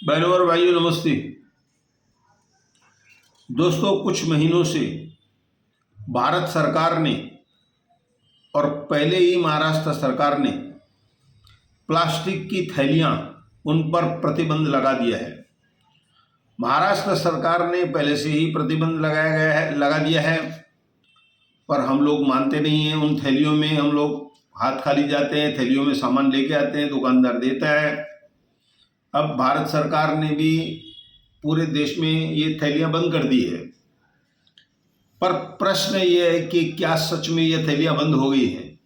बहनों और भाइयों नमस्ते। दोस्तों, कुछ महीनों से भारत सरकार ने और पहले ही महाराष्ट्र सरकार ने प्लास्टिक की थैलियां उन पर प्रतिबंध लगा दिया है। महाराष्ट्र सरकार ने पहले से ही प्रतिबंध लगा दिया है, पर हम लोग मानते नहीं हैं। उन थैलियों में हम लोग हाथ खाली जाते हैं, थैलियों में सामान लेके आते हैं, दुकानदार देता है। अब भारत सरकार ने भी पूरे देश में ये थैलियां बंद कर दी है, पर प्रश्न ये है कि क्या सच में ये थैलियां बंद हो गई हैं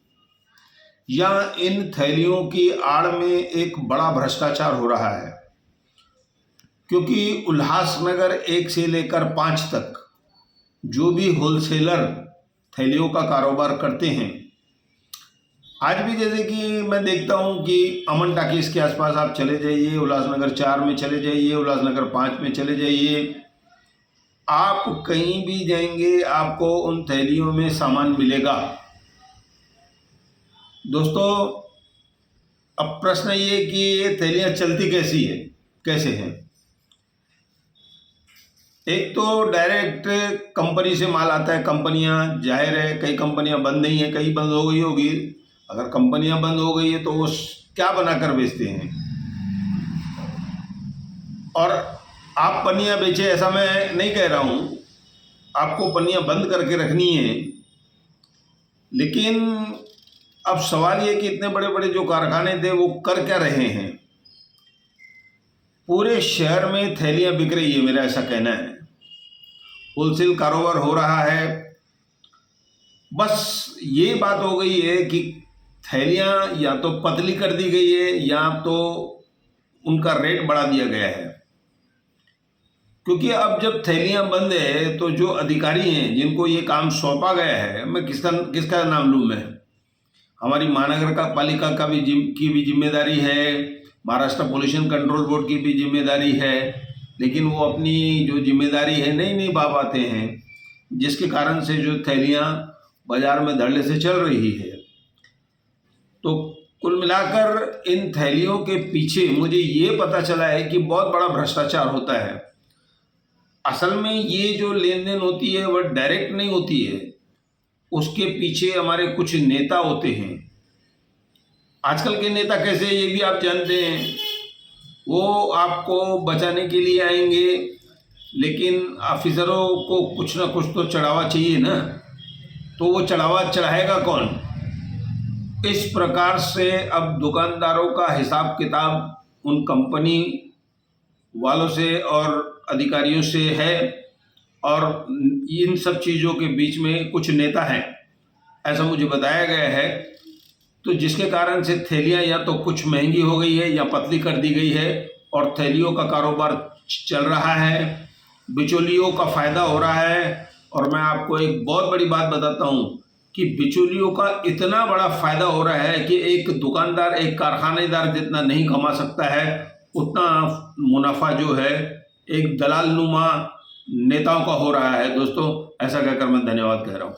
या इन थैलियों की आड़ में एक बड़ा भ्रष्टाचार हो रहा है। क्योंकि उल्लासनगर 1 से लेकर 5 तक जो भी होलसेलर थैलियों का कारोबार करते हैं, आज भी जैसे कि मैं देखता हूं कि अमन टाकीज के आसपास आप चले जाइए, उल्लासनगर 4 में चले जाइए, उल्लासनगर 5 में चले जाइए, आप कहीं भी जाएंगे आपको उन थैलियों में सामान मिलेगा। दोस्तों, अब प्रश्न ये कि ये थैलियां चलती कैसे हैं। एक तो डायरेक्ट कंपनी से माल आता है। कंपनियां, जाहिर है कई कंपनियां बंद नहीं है, कई बंद हो गई होगी। अगर कंपनियां बंद हो गई है तो वो क्या बनाकर बेचते हैं। और आप पन्नियां बेचे ऐसा मैं नहीं कह रहा हूं, आपको पन्नियां बंद करके रखनी है। लेकिन अब सवाल ये कि इतने बड़े बड़े जो कारखाने थे वो कर क्या रहे हैं। पूरे शहर में थैलियां बिक रही है, मेरा ऐसा कहना है। होलसेल कारोबार हो रहा है। बस ये बात हो गई है कि थैलियां या तो पतली कर दी गई है या तो उनका रेट बढ़ा दिया गया है। क्योंकि अब जब थैलियां बंद है तो जो अधिकारी हैं जिनको ये काम सौंपा गया है, मैं किसका नाम लूँ मैं, हमारी महानगर पालिका की भी जिम्मेदारी है, महाराष्ट्र पोल्यूशन कंट्रोल बोर्ड की भी जिम्मेदारी है, लेकिन वो अपनी जो जिम्मेदारी है नहीं निभा पाते हैं, जिसके कारण से जो थैलियां बाजार में धड़ल्ले से चल रही है। तो कुल मिलाकर इन थैलियों के पीछे मुझे ये पता चला है कि बहुत बड़ा भ्रष्टाचार होता है। असल में ये जो लेन देन होती है वह डायरेक्ट नहीं होती है, उसके पीछे हमारे कुछ नेता होते हैं। आजकल के नेता कैसे, ये भी आप जानते हैं। वो आपको बचाने के लिए आएंगे, लेकिन ऑफिसरों को कुछ ना कुछ तो चढ़ावा चाहिए ना, तो वो चढ़ावा चढ़ाएगा कौन। इस प्रकार से अब दुकानदारों का हिसाब किताब उन कंपनी वालों से और अधिकारियों से है, और इन सब चीज़ों के बीच में कुछ नेता हैं, ऐसा मुझे बताया गया है। तो जिसके कारण से थैलियां या तो कुछ महंगी हो गई है या पतली कर दी गई है, और थैलियों का कारोबार चल रहा है, बिचौलियों का फ़ायदा हो रहा है। और मैं आपको एक बहुत बड़ी बात बताता हूँ कि बिचौलियों का इतना बड़ा फ़ायदा हो रहा है कि एक दुकानदार, एक कारखानेदार जितना नहीं कमा सकता है, उतना मुनाफा जो है एक दलाल नुमा नेताओं का हो रहा है। दोस्तों, ऐसा कहकर मैं धन्यवाद कह रहा हूँ।